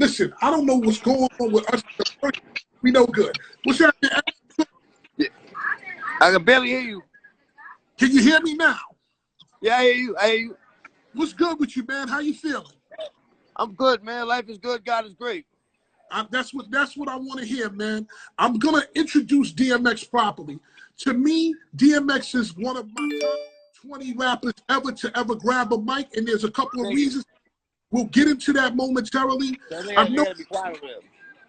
Listen, I don't know what's going on with us. We know good. What's happening? Yeah. I can barely hear you. Can you hear me now? Yeah, I hear you. I hear you. What's good with you, man? How you feeling? I'm good, man. Life is good. God is great. That's what I want to hear, man. I'm gonna introduce DMX properly. To me, DMX is one of my top 20 rappers ever to ever grab a mic, and there's a couple of reasons. We'll get into that momentarily. I've known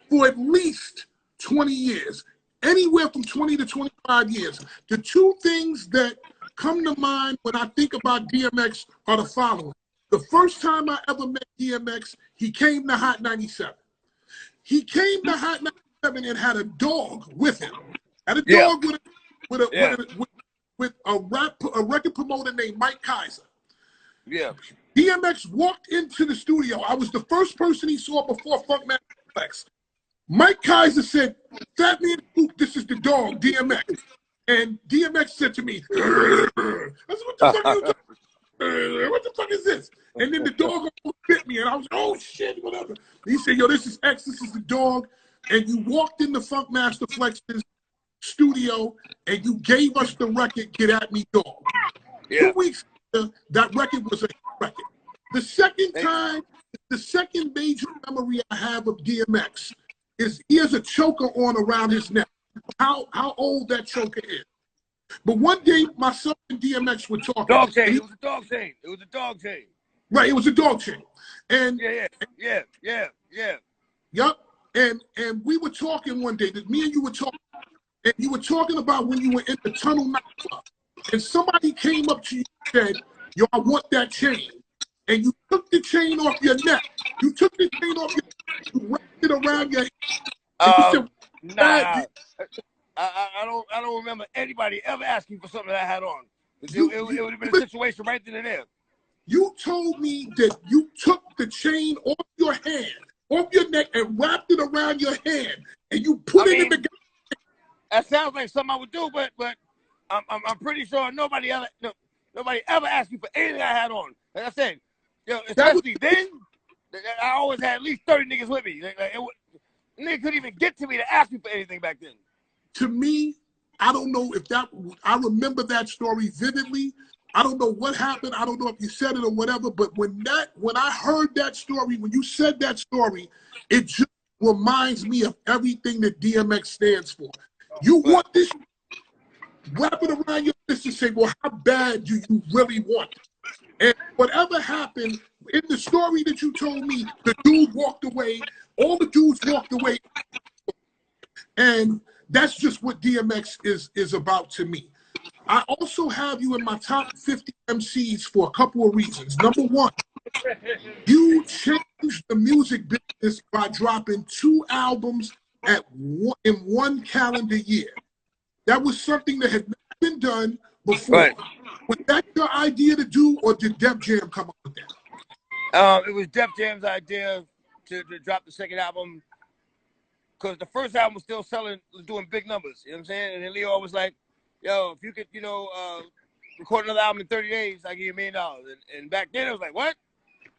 for at least 20 years, anywhere from 20 to 25 years. The two things that come to mind when I think about DMX are the following. The first time I ever met DMX, he came to Hot 97. He came to Hot 97 and had a dog with him. Had a dog with a record promoter named Mike Kaiser. Yeah. DMX walked into the studio. I was the first person he saw before Funkmaster Flex. Mike Kaiser said, "Fat Man Scoop, this is the dog, DMX." And DMX said to me, I said, "What the fuck are you doing? What the fuck is this?" And then the dog bit me, and I was, "Oh shit, whatever." He said, "Yo, this is X, this is the dog." And you walked into Funkmaster Flex's studio, and you gave us the record, "Get At Me, Dog." Yeah. 2 weeks later, that record was a record. The second major memory I have of DMX is he has a choker on around his neck. How old that choker is. But one day, myself and DMX were talking. Dog chain. It was a dog chain. It was a dog chain. Right, it was a dog chain. And yeah. Yep. And we were talking one day, that me and you were talking, and you were talking about when you were in the Tunnel nightclub. And somebody came up to you and said, "Yo, I want that chain." And you took the chain off your neck. You took the chain off your neck, you wrapped it around your head. And you said, nah. I don't remember anybody ever asking for something that I had on. It would have been a situation right then and there. You told me that you took the chain off your hand, off your neck, and wrapped it around your hand, and you put it in the. That sounds like something I would do, but I'm pretty sure nobody ever asked me for anything I had on. Like I said, especially then, I always had at least 30 niggas with me. Nigga couldn't even get to me to ask me for anything back then. To me, I don't know if I remember that story vividly. I don't know what happened. I don't know if you said it or whatever, but when I heard that story, when you said that story, it just reminds me of everything that DMX stands for. You want this, wrap it around your wrist and say, "Well, how bad do you really want it?" And whatever happened, in the story that you told me, the dude walked away, all the dudes walked away. And that's just what DMX is about to me. I also have you in my top 50 MCs for a couple of reasons. Number one, you changed the music business by dropping 2 albums in one calendar year. That was something that had not been done before. Right. Was that your idea to do, or did Def Jam come up with that? It was Def Jam's idea to drop the second album, because the first album was still doing big numbers. You know what I'm saying? And then Leo was like, "Yo, if you could, record another album in 30 days, I'll give you $1 million." And back then it was like, what?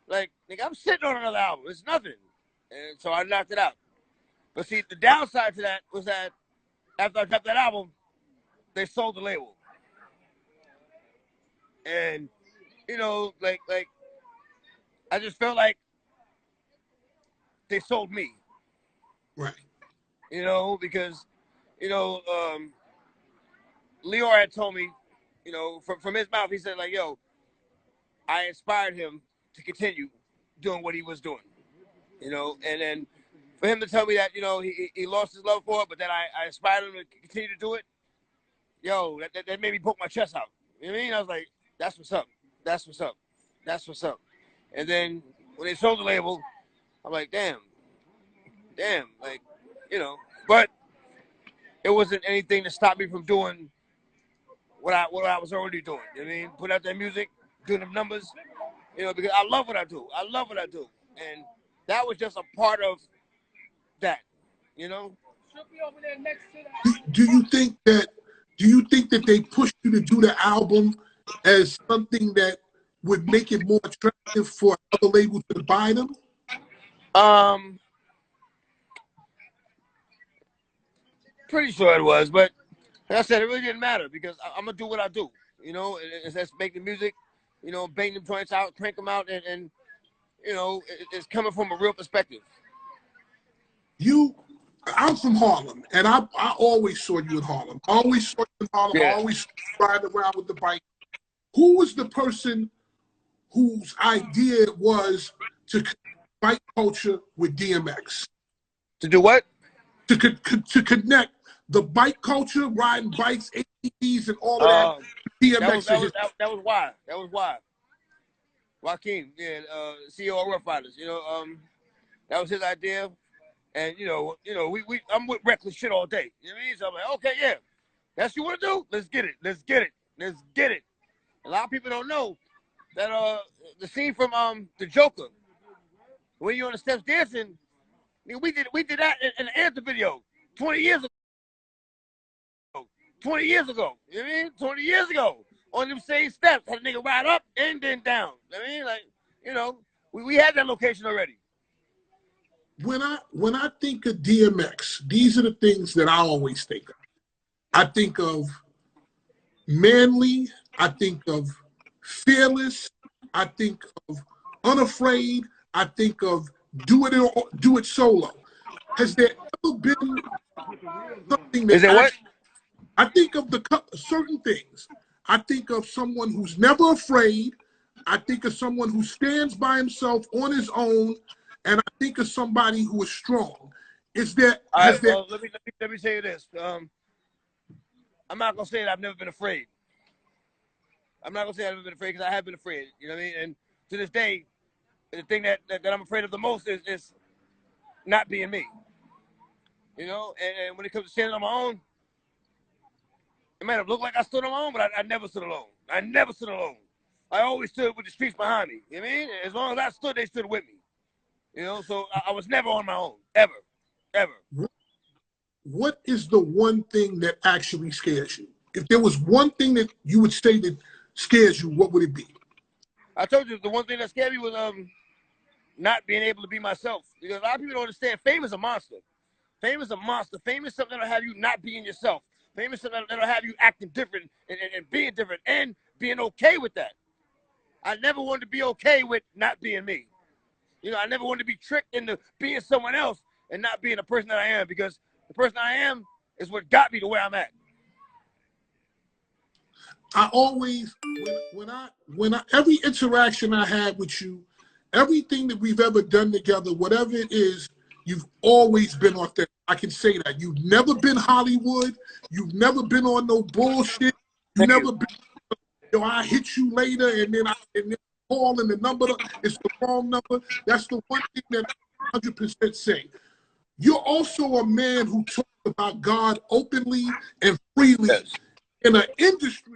Like, nigga, I'm sitting on another album. It's nothing. And so I knocked it out. But see, the downside to that was that after I dropped that album, they sold the label. And, like I just felt like they sold me. Right. Because, Leo had told me, from his mouth, he said, like, "Yo, I inspired him to continue doing what he was doing." And then for him to tell me that, he lost his love for it, but that I inspired him to continue to do it, yo, that made me poke my chest out. You know what I mean? I was like, that's what's up. That's what's up. That's what's up. And then when they sold the label, I'm like, damn, like, but it wasn't anything to stop me from doing what I was already doing. You know what I mean? Put out that music, doing them numbers, because I love what I do. I love what I do. And that was just a part of that, Do you think that they pushed you to do the album as something that would make it more attractive for other labels to buy them? Pretty sure it was, but like I said, it really didn't matter because I'm gonna do what I do. You know, it's making music. You know, bang them joints out, crank them out, and you know, it's coming from a real perspective. I'm from Harlem, and I always saw you in Harlem. I always saw you in Harlem. Yeah. I always saw you riding around with the bike. Who was the person whose idea it was to connect bike culture with DMX? To do what? To connect the bike culture, riding bikes, ATVs, and all of that. DMX. That was why. That was why. Joaquin, yeah, CEO of Rough Riders. You know, that was his idea. And you know, I'm with reckless shit all day. You know what I mean? So I'm like, okay, yeah, that's what you want to do. Let's get it. Let's get it. Let's get it. A lot of people don't know that the scene from the Joker, when you're on the steps dancing, we did that in the Anthem video 20 years ago. 20 years ago. You know what I mean? 20 years ago. On them same steps, had a nigga ride up and then down. You know what I mean? Like, you know, we had that location already. When I think of DMX, these are the things that I always think of. I think of manly, I think of fearless, I think of unafraid, I think of do it solo. Has there ever been something that Is there what? I think of certain things. I think of someone who's never afraid. I think of someone who stands by himself on his own, and I think of somebody who is strong. Is there? Well, let me tell you this. I'm not gonna say that I've never been afraid. I'm not gonna say I've never been afraid because I have been afraid. You know what I mean? And to this day, the thing that I'm afraid of the most is not being me. You know, and when it comes to standing on my own, it might have looked like I stood on my own, but I never stood alone. I never stood alone. I always stood with the streets behind me. You know what I mean? As long as I stood, they stood with me. You know, so I was never on my own, ever, ever. What is the one thing that actually scares you? If there was one thing that you would say that scares you, what would it be? I told you the one thing that scared me was not being able to be myself. Because a lot of people don't understand fame is a monster. Fame is a monster. Fame is something that'll have you not being yourself. Fame is something that'll have you acting different and being different and being okay with that. I never wanted to be okay with not being me. You know, I never wanted to be tricked into being someone else and not being the person that I am, because the person I am is what got me to where I'm at. I always, when I every interaction I had with you, everything that we've ever done together, whatever it is, you've always been authentic. I can say that. You've never been Hollywood. You've never been on no bullshit. You've never been, yo, I hit you later and then call and the number is the wrong number. That's the one thing that I 100% say. You're also a man who talks about God openly and freely. Yes. In an industry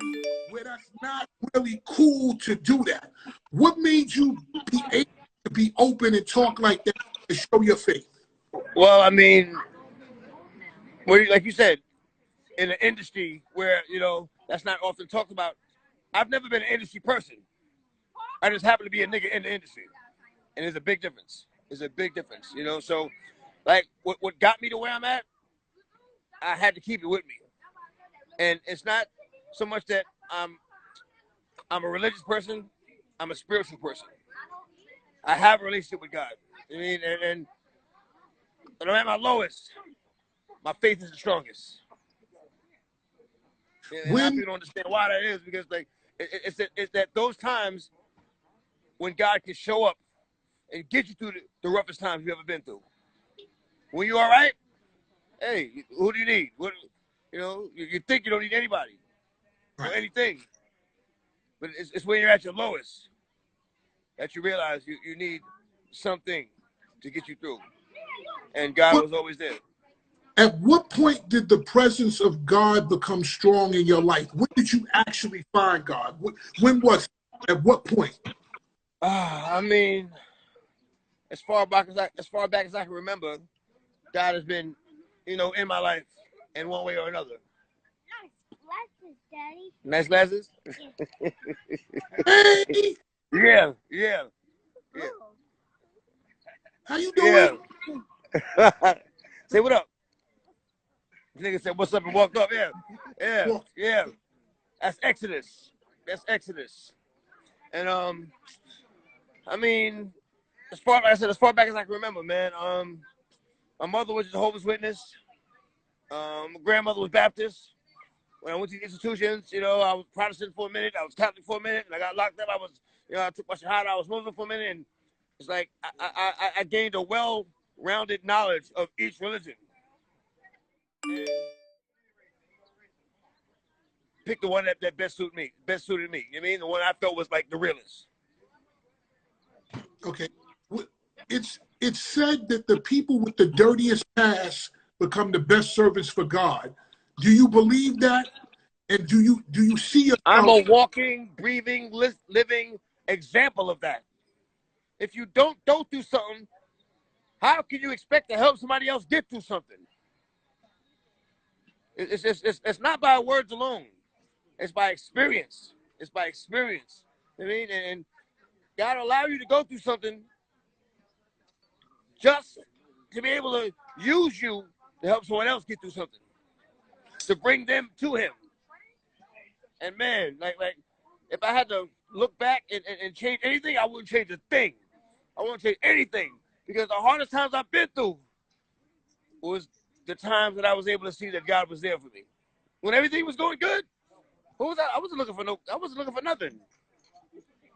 where that's not really cool to do that. What made you be able to be open and talk like that to show your faith? Well, I mean, like you said, in an industry where, you know, that's not often talked about. I've never been an industry person. I just happen to be a nigga in the industry. And there's a big difference. There's a big difference, you know? So, like, what got me to where I'm at, I had to keep it with me. And it's not so much that I'm a religious person. I'm a spiritual person. I have a relationship with God. I mean, and when I'm at my lowest, my faith is the strongest. And a lot of people don't understand why that is, because like it's that those times when God can show up and get you through the roughest times you've ever been through. When you're all right, hey, who do you need? What, you know, you think you don't need anybody or anything, but it's when you're at your lowest that you realize you need something to get you through. And God was always there. At what point did the presence of God become strong in your life? When did you actually find God? When was it? At what point? I mean, as far back as I can remember, God has been, you know, in my life in one way or another. Nice glasses, Daddy. Nice glasses? Yeah. How you doing? Yeah. Say what up. This nigga said, "What's up?" and walked up. Yeah, yeah, Walk. yeah. That's Exodus. That's Exodus. And I mean, as far back as I can remember, man. My mother was a Jehovah's Witness. My grandmother was Baptist. When I went to the institutions, you know, I was Protestant for a minute. I was Catholic for a minute, and I got locked up. I was, you know, I took my shahada. I was Muslim for a minute, and it's like I gained a well-rounded knowledge of each religion. And picked the one that best suited me. You know what I mean? The one I felt was like the realest. Okay. It's said that the people with the dirtiest past become the best servants for God. Do you believe that? And do you see yourself? I'm a walking, breathing, living example of that. If you don't do something, how can you expect to help somebody else get through something? It's not by words alone. It's by experience. It's by experience. I mean, and God will allow you to go through something just to be able to use you to help someone else get through something, to bring them to Him. And man, like if I had to look back and change anything, I wouldn't change a thing. I wouldn't change anything, because the hardest times I've been through was the times that I was able to see that God was there for me. When everything was going good, who was I wasn't looking for nothing.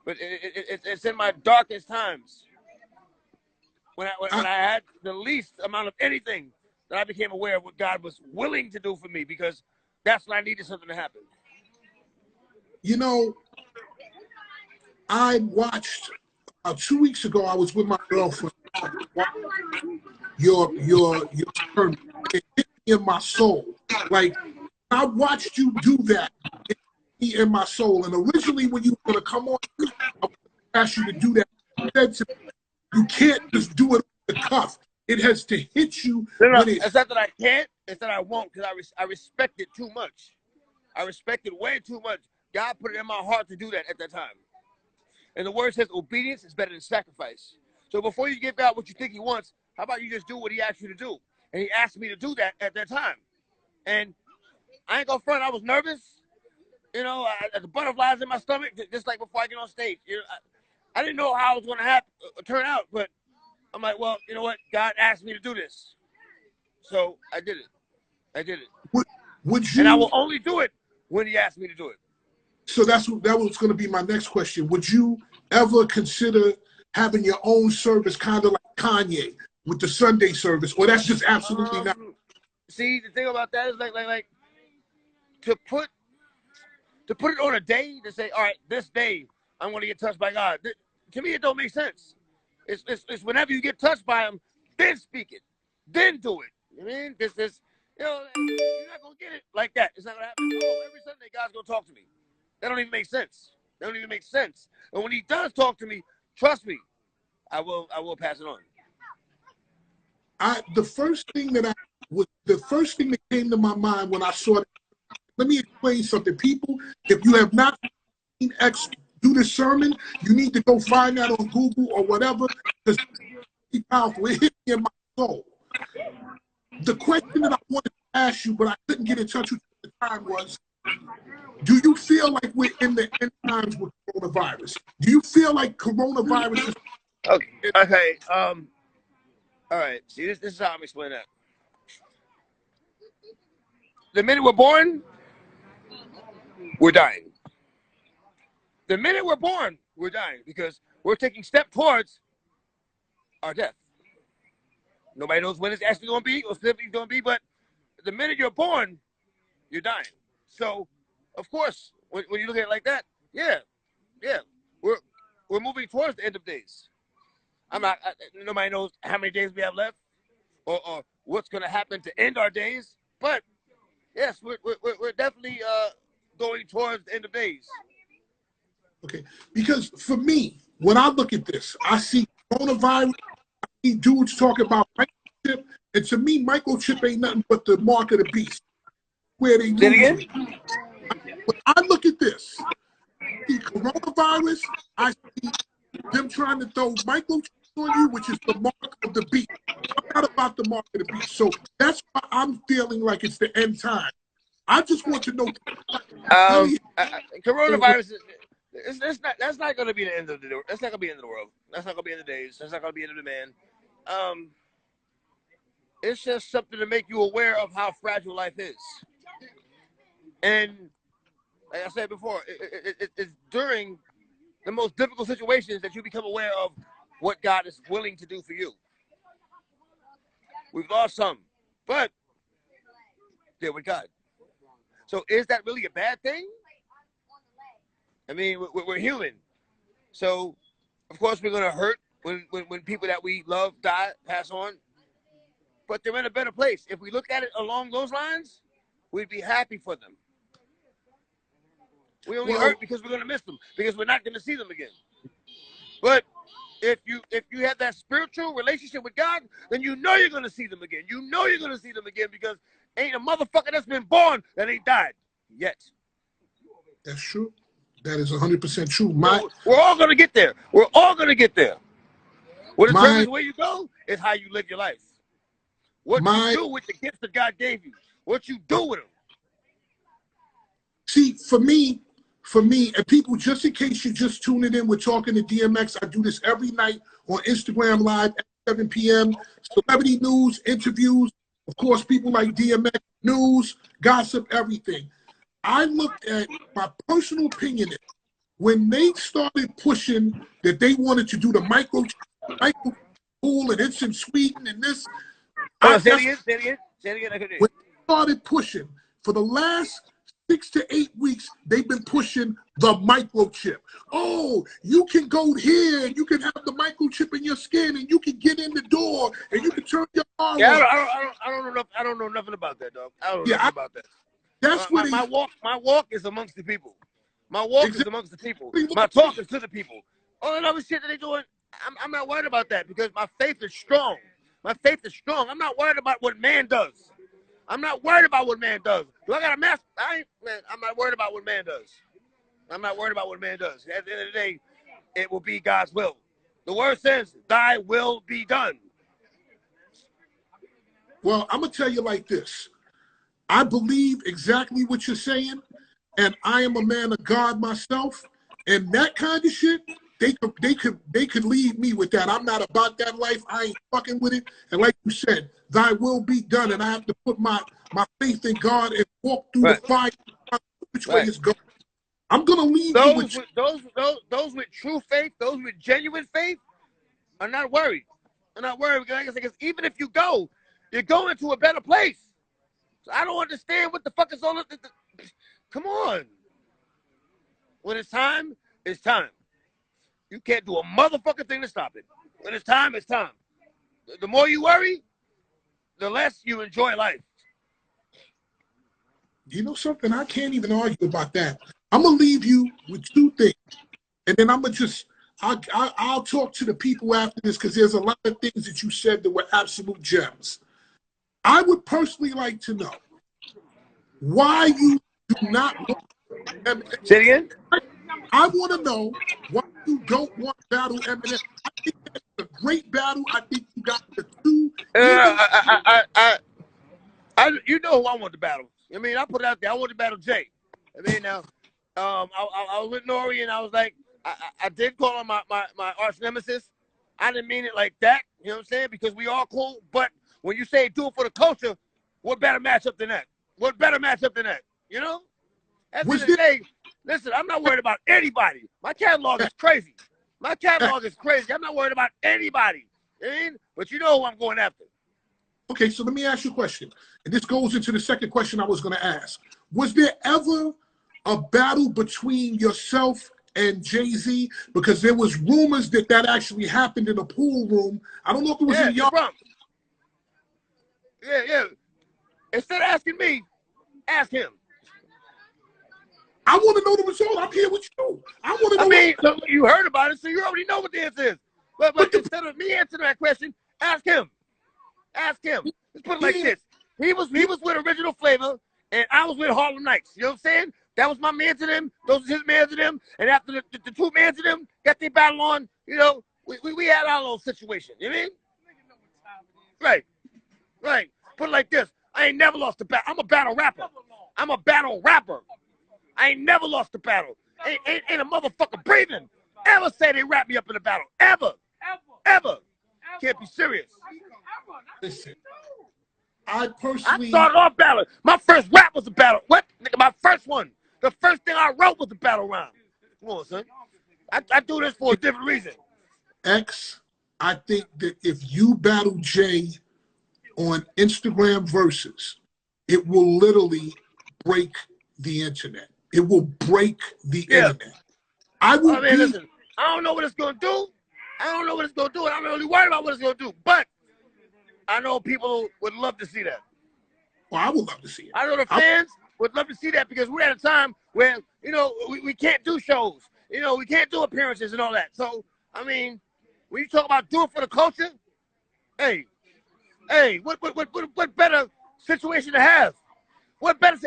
But it's in my darkest times, when I had the least amount of anything, that I became aware of what God was willing to do for me, because that's when I needed something to happen. You know, I watched 2 weeks ago. I was with my girlfriend. Your sermon. It hit me in my soul. Like, I watched you do that. It hit me in my soul. And originally, when you were going to come on, I asked you to do that. You said to me, you can't just do it off the cuff. It has to hit you. No, it's not that I can't. It's that I won't, because I respect it too much. I respect it way too much. God put it in my heart to do that at that time. And the word says obedience is better than sacrifice. So before you give God what you think He wants, how about you just do what He asked you to do? And He asked me to do that at that time. And I ain't gonna front, I was nervous. You know, the butterflies in my stomach, just like before I get on stage. You know, I didn't know how it was gonna turn out, but I'm like, well, you know what? God asked me to do this. So I did it. Would you? And I will only do it when He asked me to do it. So that was going to be my next question. Would you ever consider having your own service, kind of like Kanye with the Sunday service, or that's just absolutely not? See, the thing about that is like to put it on a day, to say, all right, this day I'm going to get touched by God. To me, it don't make sense. It's whenever you get touched by Him, then speak it, then do it. You know what I mean? This, you know, you're not going to get it like that. It's not going to happen. Oh, every Sunday God's going to talk to me. That don't even make sense. And when He does talk to me, trust me, I will pass it on. The first thing that came to my mind when I saw it. Let me explain something. People, if you have not seen X do this sermon, you need to go find that on Google or whatever, because it's powerful. It hit me in my soul. The question that I wanted to ask you, but I couldn't get in touch with you at the time, was, do you feel like we're in the end times with coronavirus? Do you feel like coronavirus is... Okay. All right. See, this is how I'm explaining that. The minute we're born, we're dying. The minute we're born, we're dying, because we're taking step towards our death. Nobody knows when it's actually going to be or specifically going to be, but the minute you're born, you're dying. So, of course, when you look at it like that, yeah, we're moving towards the end of days. Nobody knows how many days we have left, or what's going to happen to end our days. But yes, we're definitely going towards the end of days. Okay, because for me, when I look at this, I see coronavirus. I see dudes talking about microchip, and to me, microchip ain't nothing but the mark of the beast. Where they lose me. When I look at this, the coronavirus, I see them trying to throw microchips on you, which is the mark of the beast. I'm not about the mark of the beast. So that's why I'm feeling like it's the end time. I just want to know. Coronavirus is that's not going to be the end of the that's not going to be the end of the world. That's not going to be the end of the days. That's not going to be the end of the man. It's just something to make you aware of how fragile life is. And like I said before, it's during the most difficult situations that you become aware of what God is willing to do for you. We've lost some, but they're with God. So is that really a bad thing? I mean, we're human. So, of course, we're going to hurt when people that we love die, pass on. But they're in a better place. If we look at it along those lines, we'd be happy for them. We only hurt because we're going to miss them, because we're not going to see them again. But if you have that spiritual relationship with God, then you know you're going to see them again. You know you're going to see them again, because ain't a motherfucker that's been born that ain't died yet. That's true. That is 100% true. We're all going to get there. We're all going to get there. What determines where you go is how you live your life. What you do with the gifts that God gave you. What you do with them. See, for me, and people, just in case you're just tuning in, we're talking to DMX. I do this every night on Instagram Live at 7 p.m. Celebrity news, interviews, of course, people like DMX, news, gossip, everything. I looked at my personal opinion when they started pushing that they wanted to do the micro pool and instant sweeten and this. Say it again. When they started pushing for the last 6 to 8 weeks, they've been pushing the microchip. Oh, you can go here and you can have the microchip in your skin and you can get in the door and you can turn your arm. Yeah, I don't know nothing about that, dog. I don't know nothing about that. That's what my walk is amongst the people. My walk is amongst the people. My talk is to the people. All that other shit that they doing, I'm not worried about that, because my faith is strong. My faith is strong. I'm not worried about what man does. I'm not worried about what man does. Do I got a mask? I'm not worried about what man does. I'm not worried about what man does. At the end of the day, it will be God's will. The word says, thy will be done. Well, I'm going to tell you like this. I believe exactly what you're saying, and I am a man of God myself, and that kind of shit, they could leave me with that. I'm not about that life. I ain't fucking with it. And like you said, thy will be done, and I have to put my faith in God and walk through the fire, which way it's going. I'm gonna leave you with those with true faith, those with genuine faith, are not worried. I'm not worried, because even if you go, you're going to a better place. So I don't understand what the fuck is all of the come on. When it's time, it's time. You can't do a motherfucking thing to stop it. When it's time, it's time. The more you worry, the less you enjoy life. You know something? I can't even argue about that. I'm gonna leave you with two things, and then I'm gonna I'll talk to the people after this, because there's a lot of things that you said that were absolute gems. I would personally like to know why you do not want Say it again? I want to know why you don't want to battle Eminem. I think that's a great battle. I think you got the two. You know who I want to battle. I mean, I put it out there. I want to battle Jay. I mean, now, I was with Nori, and I was like, I did call him my arch nemesis. I didn't mean it like that. You know what I'm saying? Because we all cool. But when you say do it for the culture, what better matchup than that? What better matchup than that? You know? At the end of the day, listen, I'm not worried about anybody. My catalog is crazy. My catalog is crazy. I'm not worried about anybody. You know what I mean? But you know who I'm going after. Okay, so let me ask you a question. And this goes into the second question I was going to ask. Was there ever a battle between yourself and Jay-Z? Because there was rumors that actually happened in a pool room. I don't know if it was in y'all. Yeah. Instead of asking me, ask him. I want to know the result. I'm here with you. I want to know. I mean, you heard about it, so you already know what the answer is. But instead of me answering that question, ask him. Ask him. Let's put it like this. He was with Original Flavor, and I was with Harlem Nights. You know what I'm saying? That was my man to them. Those was his man to them. And after the two men to them got their battle on, you know, we had our little situation. You know what I mean? Right. Put it like this. I ain't never lost a battle. I'm a battle rapper. I'm a battle rapper. I ain't never lost a battle. Ain't a motherfucker breathing ever say they wrap me up in a battle. Ever. Can't be serious. Listen, I personally... I started off battle. My first rap was a battle. What? Nigga, my first one. The first thing I wrote was a battle rhyme. Come on, son. I do this for a different reason. X, I think that if you battle Jay on Instagram Versus, it will literally break the internet. It will break the internet. I will listen, I don't know what it's going to do. And I'm not really worried about what it's going to do. But I know people would love to see that. Well, I would love to see it. I know the fans would love to see that because we're at a time where, we can't do shows. We can't do appearances and all that. So, I mean, when you talk about doing for the culture, hey, what better situation to have? What better?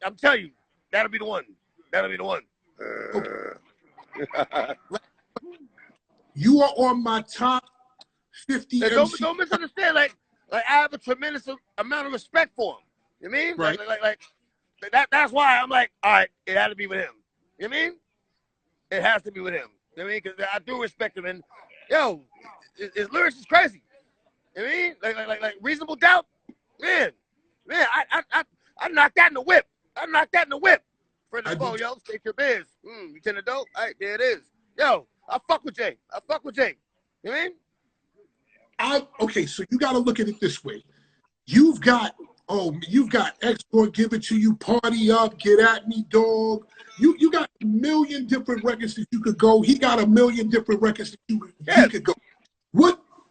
I'm telling you, that'll be the one. Okay. You are on my top 50 MC. Don't misunderstand. Like I have a tremendous amount of respect for him. You know what I mean? Right. That's why I'm like, all right, it had to be with him. You know what I mean? It has to be with him. You know what I mean? Because I do respect him. And, his lyrics is crazy. You know what I mean? Like Reasonable Doubt. Man, I knocked that in the whip. Friend of the phone, yo, take your biz. You tend to dope? All right, there it is. Yo, I fuck with Jay. You know what I mean? Okay, so you got to look at it this way. You've got X gonna give it to you, Party Up, Get At Me, Dog. You got a million different records that you could go. He got a million different records that he could go.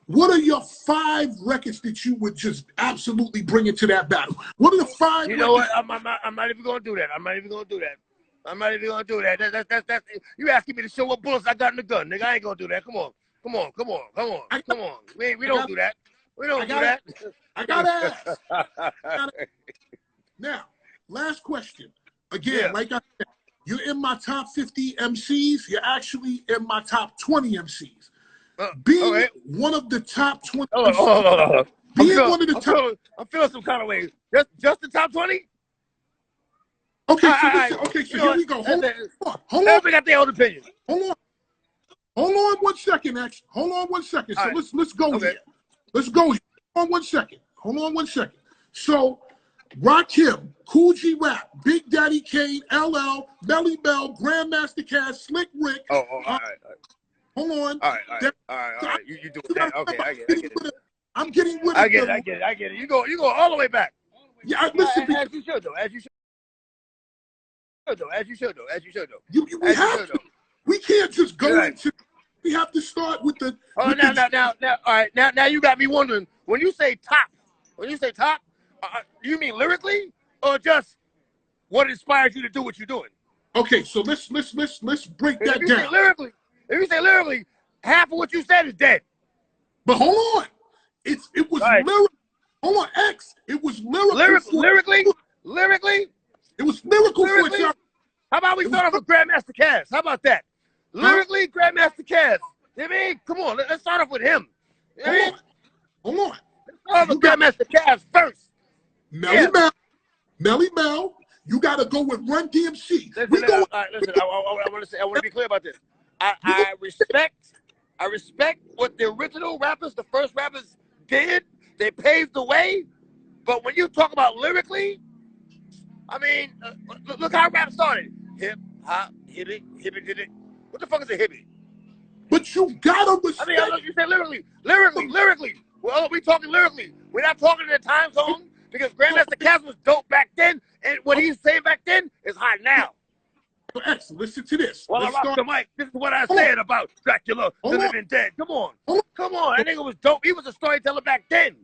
What are your 5 records that you would just absolutely bring into that battle? What are the 5? You know what? I'm not even gonna do that. That's you asking me to show what bullets I got in the gun, nigga. I ain't gonna do that. Come on. We don't do that. I gotta ask. Now, last question. Again, like I said, you're in my top 50 MCs. You're actually in my top 20 MCs. Being one of the top 20 MCs. I'm feeling some kind of way. Just the top 20? Okay, so here we go. Hold on. We got their own opinion. Hold on 1 second, X. Hold on 1 second. So let's go here. Let's go here. Hold on 1 second. So Rakim, Cool G Rap, Big Daddy Kane, LL, Melly Mel, Grandmaster Cass, Slick Rick. All right. Hold on. All right. You doing that? Okay, I get it. I'm getting with it. I get it. You go all the way back. Yeah, listen. As you should though. We can't just go into. We have to start with the. Now you got me wondering. When you say top, you mean lyrically or just what inspires you to do what you're doing? Okay, so let's break that down. If you say lyrically, half of what you said is dead. But hold on, it was lyrical. Hold on, X. It was lyrical. Lyrically. It was lyrical for itself. How about we start off with Grandmaster Cass? How about that? Lyrically, Grandmaster Cass. You know what I mean? Come on, let's start off with him. You know Hold on. Let's start off with Grandmaster Cass first. Melly Mel. You got to go with Run DMC. I want to be clear about this. I respect what the original rappers, the first rappers did. They paved the way. But when you talk about lyrically, I mean, look how rap started. Hip hop, hippie, did it. What the fuck is a hippie? But you gotta respect. I mean, you say lyrically. Well, we talking lyrically. We're not talking in the time zone because Grandmaster Cass was dope back then, and what he's saying back then is hot now. So X, listen to this. Well, I rock the mic. This is what I said about Dracula, the Living Dead. Come on. That nigga was dope. He was a storyteller back then.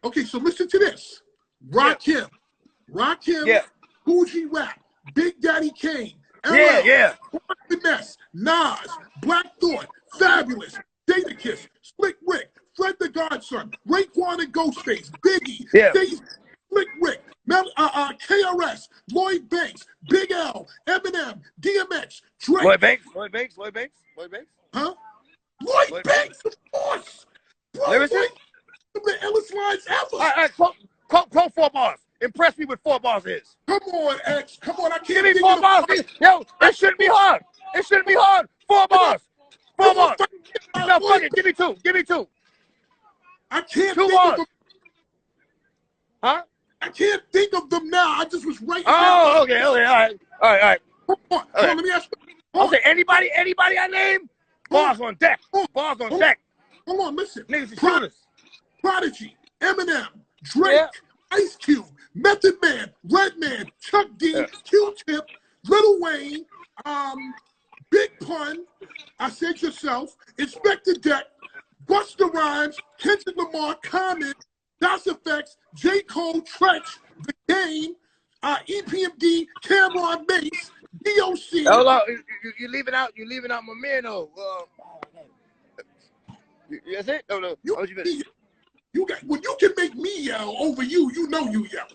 Okay, so listen to this. Rakim, Cool G Rap, Big Daddy Kane, LL, Finesse, Nas, Black Thought, Fabulous, Jadakiss, Slick Rick, Fred the Godson, Raekwon and Ghostface, Biggie, Stacey, Slick Rick, KRS, Lloyd Banks, Big L, Eminem, DMX, Drake. Lloyd Banks. Huh? Lloyd Banks, of course. Bro, Lyricist? Lloyd, the illest lines ever. All right, quote 4 bars. Impress me with 4 bars is. Come on, X. Come on, I can't Give me think 4 of bars. Yo, it shouldn't be hard. It shouldn't be hard. 4 bars. 4 bars. No, fuck it. Give me 2. Give me 2. I can't 2 think bars. of them. Huh? I can't think of them now. I just was writing. Oh, okay, all right. Hold on, let me ask you. Okay, anybody I name? Bars on deck. Bars on deck. Hold on, listen. Niggas are shooters. Prodigy, Eminem, Drake, Ice Cube, Method Man, Redman, Chuck D, Q-Tip, Lil Wayne, Big Pun, I Said Yourself, Inspector Deck, Busta Rhymes, Kendrick Lamar, Common, Das Effects, J. Cole, Tretch, The Game, EPMD, Cameron Bass, DOC. Hold on, you leaving out my man though. That's it? No. You got when you can make me yell over you, you know you yell.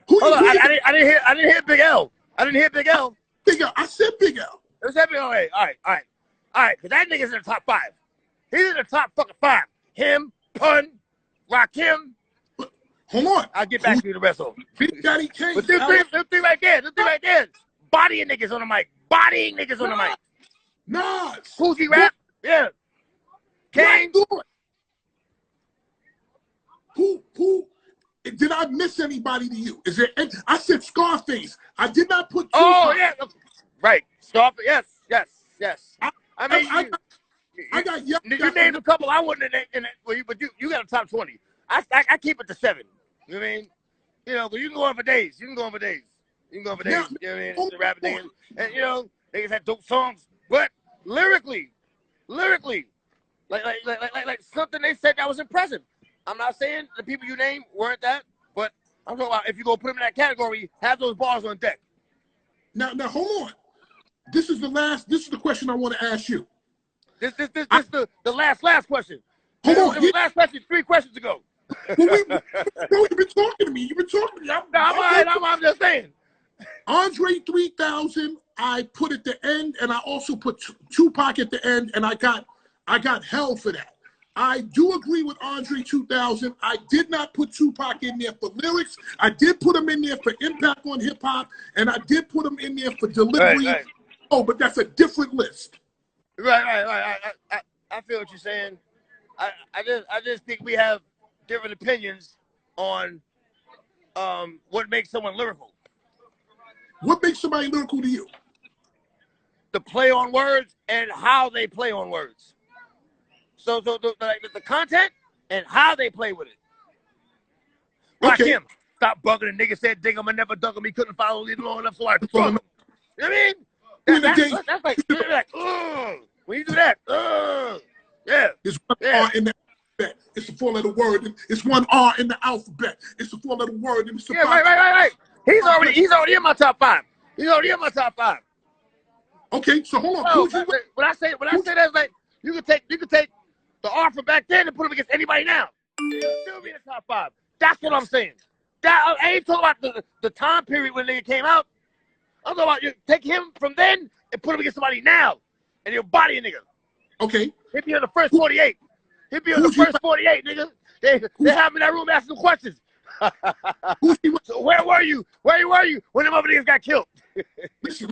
Hold on, I didn't hear Big L. I didn't hear Big L. Big L. I said Big L. It was all right. Cause that nigga's in the top 5. He's in the top fucking 5. Him, Pun, Rakim. Hold on. I'll get back to you the rest of them. Big Daddy Kane. But them three right there. Bodying niggas on the mic. Bodying niggas on the mic. Nas. Coogee Rap. Yeah. Kane. Who? Did I miss anybody to you? Is there? I said Scarface. I did not put. Oh yeah. Right. Scarface. Yes. I mean, I got. You named a couple. I wouldn't have named it, but you got a top 20. I keep it to 7. You know what I mean? You know, but you can go on for days. You know what I mean? You know what I mean? The rap niggas, and you know, niggas had dope songs, but lyrically, like something they said that was impressive. I'm not saying the people you named weren't that, but I'm talking about if you go put them in that category, have those bars on deck. Now hold on. This is the question I want to ask you. This the last question. Hold on. It was last question 3 questions ago. Well, you've been talking to me. I'm just saying. Andre 3000, I put at the end, and I also put Tupac at the end, and I got hell for that. I do agree with Andre 2000. I did not put Tupac in there for lyrics. I did put him in there for impact on hip hop, and I did put him in there for delivery. Right. Oh, but that's a different list. Right. I feel what you're saying. I just think we have different opinions on what makes someone lyrical. What makes somebody lyrical to you? The play on words and how they play on words. So the content and how they play with it. Okay. Rakim, stop bugging. A nigga said, "Dig him, I never dug him. He couldn't follow lead long enough, so I drug him." You know what I mean? That's like, when you do that, yeah. It's one R in the alphabet. It's a 4-letter word. It's one R in the alphabet. It's a 4-letter word. And it's a right. He's already in my top 5. He's already in my top 5. Okay, so hold on. When I say that, like you could take the R from back then and put him against anybody now. He'll still be in the top 5. That's what I'm saying. I ain't talking about the time period when nigga came out. I'm talking about you take him from then and put him against somebody now, and he'll body a nigga. Okay. He'll be on the first 48. He'll be on the first 48, nigga. They have him in that room asking questions. So where were you? Where were you when them other niggas got killed? Listen.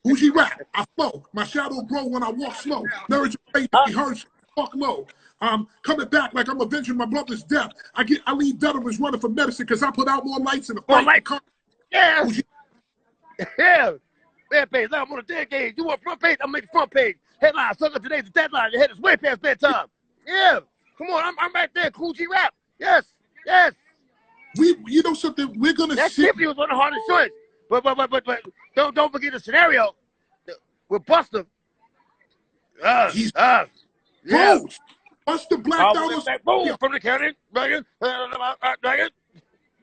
Coogee Rap. I flow. My shadow grow when I walk slow. Marriage faith, he hurts. Fuck low. Coming back like I'm avenging my brother's death. I leave veterans running for medicine because I put out more lights in the fight. Yeah. Yeah. Bad page. Now I'm on a dead gauge. You want front page? I'm making front page. Headline. Sucker, today's the deadline. Your head is way past bedtime. Yeah. Come on. I'm right there. Coogee Rap. Yes. You know something? We're gonna. That Tiffany was one of the hardest choice. But don't forget the scenario with Busta. Yeah. Busta blacked out. Boom from the county.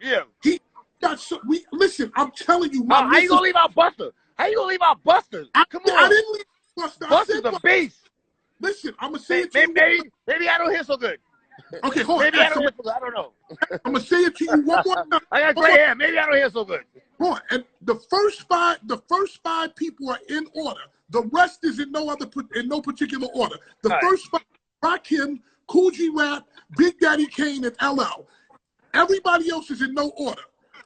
Yeah. He got so. Listen. I'm telling you. How you gonna leave out Busta? Come on. I didn't leave Busta. Busta's a beast. Listen, I'm gonna say it to you. Maybe I don't hear so good. Okay, hold on. Maybe I don't hear so good. I don't know. I'm gonna say it to you one more time. I got gray hair. Maybe I don't hear so good. Hold on. And the first five people are in order. The rest is in no particular order. The All first five: Rakim, Kool G Rap, Big Daddy Kane, and LL. Everybody else is in no order.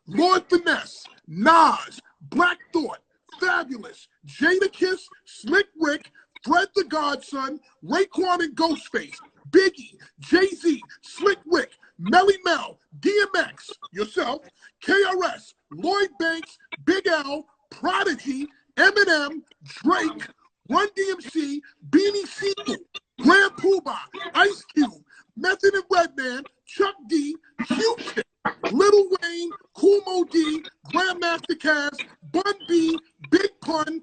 Lord Finesse, Nas, Black Thought, Fabulous, Jadakiss, Slick Rick, Fred the Godson, Raekwon and Ghostface, Biggie, Jay-Z, Slick Rick, Melly Mel, DMX, yourself, KRS, Lloyd Banks, Big L, Prodigy, Eminem, Drake, Run DMC, Beanie Siegel, Grand Poobah, Ice Cube, Method and Redman, Chuck D, Q-Tip, Lil Wayne, Kool Mo D, Grandmaster Caz, Bun B, Big Pun,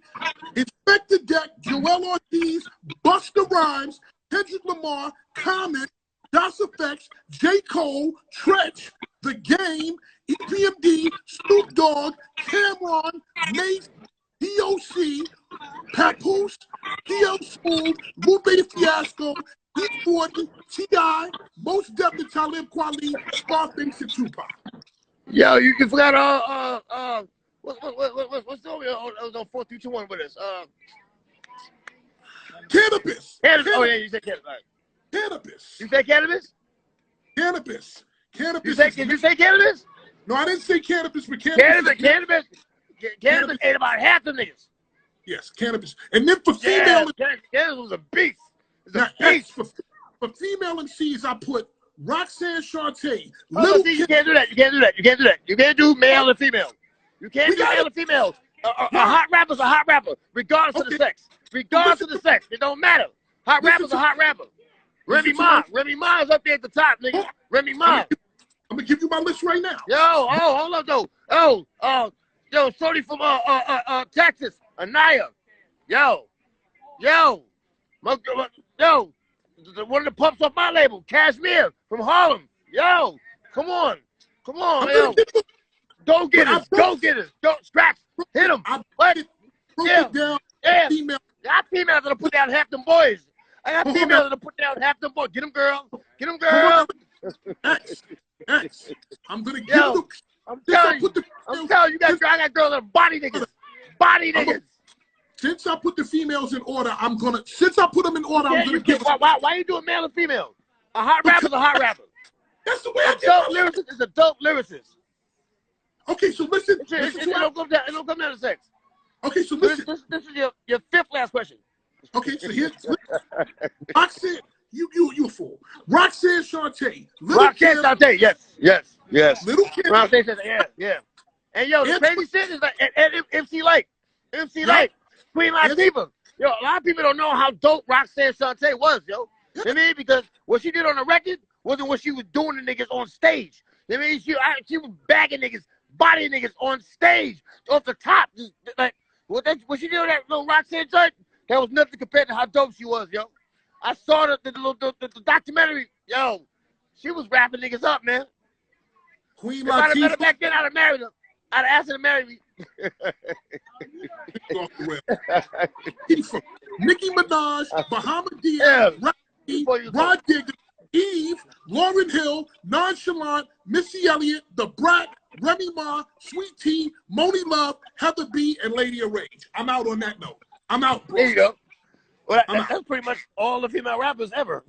Inspector Deck, Joel Ortiz, Busta Rhymes, Kendrick Lamar, Common, Das Effects, J. Cole, Tretch, The Game, EPMD, Snoop Dogg, Cameron, Mace, DOC, Papoose, DL Smooth, Lupe Fiasco, E40, T.I., Most Definitely Talib Kweli, Scarface, and Tupac. Yo, you forgot what's the on 4, 3, 2, 1 with us? Cannabis. Cannabis. Oh yeah, you said cannabis. Right. Cannabis. You said cannabis? Cannabis. Cannabis. Did you say cannabis? No, I didn't say cannabis, but cannabis. Cannabis ate about half the niggas. Yes, cannabis. And then for female, cannabis was a beast. Now, for female MCs, I put Roxanne Shante. You can't do that. You can't do that. You can't do that. You can't do male and female. You can't do male and female. A hot rapper's a hot rapper, regardless of the sex. Regardless of the sex, it don't matter. Hot rapper's a hot rapper. Remy Ma is up there at the top, nigga. Remy Ma. I'm gonna give you my list right now. Yo, hold up though. Yo, Shorty from Texas, Anaya. Yo, one of the pups off my label, Cashmere from Harlem. Yo, come on, yo. Go get us. Go scratch, hit them. Yeah. I got females that'll put down half them boys. I got females that'll put down half them boys. Get them, girl. X. I'm gonna give you. I'm telling you, I got girls that body niggas. Since I put the females in order, I'm gonna give. Why you doing male and female? A hot rapper's a hot rapper. That's the way a dope lyricist is a dope lyricist. Okay, so listen. It don't come down to sex. Okay, so listen. This is your fifth last question. Okay, so here's Roxanne. You a fool. Roxanne Shante. Roxanne Shante, yes. Little Kim. Roxanne Shante, yeah. And yo, the crazy shit is like MC Light, Queen Latifah. Yo, a lot of people don't know how dope Roxanne Shante was, yo. You know what I mean? Because what she did on the record wasn't what she was doing to niggas on stage. You know what I mean? She was bagging niggas, bodying niggas on stage, off the top. Just, like, what she did on that little Roxanne joint, that was nothing compared to how dope she was, yo. I saw the documentary. Yo, she was wrapping niggas up, man. Queen Latifah. If I'd have met her back then, I'd have married her. I'd have asked her to marry me. Nicki Minaj, Bahama Diaz, Rod Digger, Eve, Lauryn Hill, Nonchalant, Missy Elliott, The Brat, Remy Ma, Sweet Tea, Moni Love, Heather B, and Lady of Rage. I'm out on that note. I'm out, bro. There you go. Well, that's pretty much all the female rappers ever.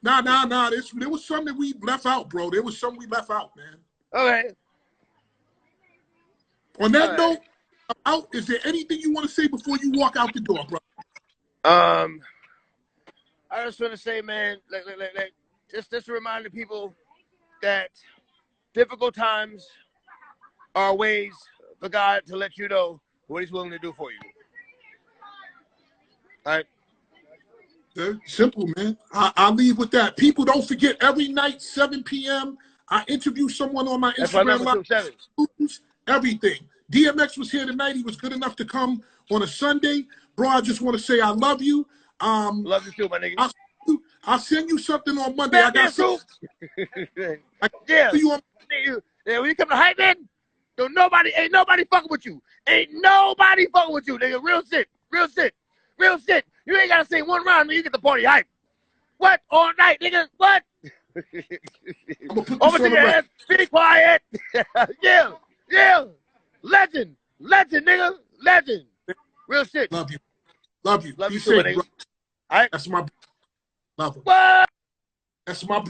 Nah. There was some that we left out, bro. There was some we left out, man. Okay. On that note, is there anything you want to say before you walk out the door, bro? I just want to say, man, just to remind the people that difficult times are ways for God to let you know what He's willing to do for you. All right. Simple, man. I'll leave with that. People, don't forget, every night, 7 p.m., I interview someone on my Instagram Live. Everything. DMX was here tonight. He was good enough to come on a Sunday. Bro, I just want to say I love you. Love you too, my nigga. I'll send you something on Monday. I got something. Yeah. When you come to Hype Man, ain't nobody fucking with you. Ain't nobody fucking with you, nigga. Real shit. You ain't gotta say one rhyme, you get the party hype. What? All night, nigga? What? Over to your ass. Be quiet. Yeah. Legend, nigga. Legend. Real shit. Love you. Love you. Love Be you too, safe, buddy. bro. All right. That's my love him. What? That's my brother.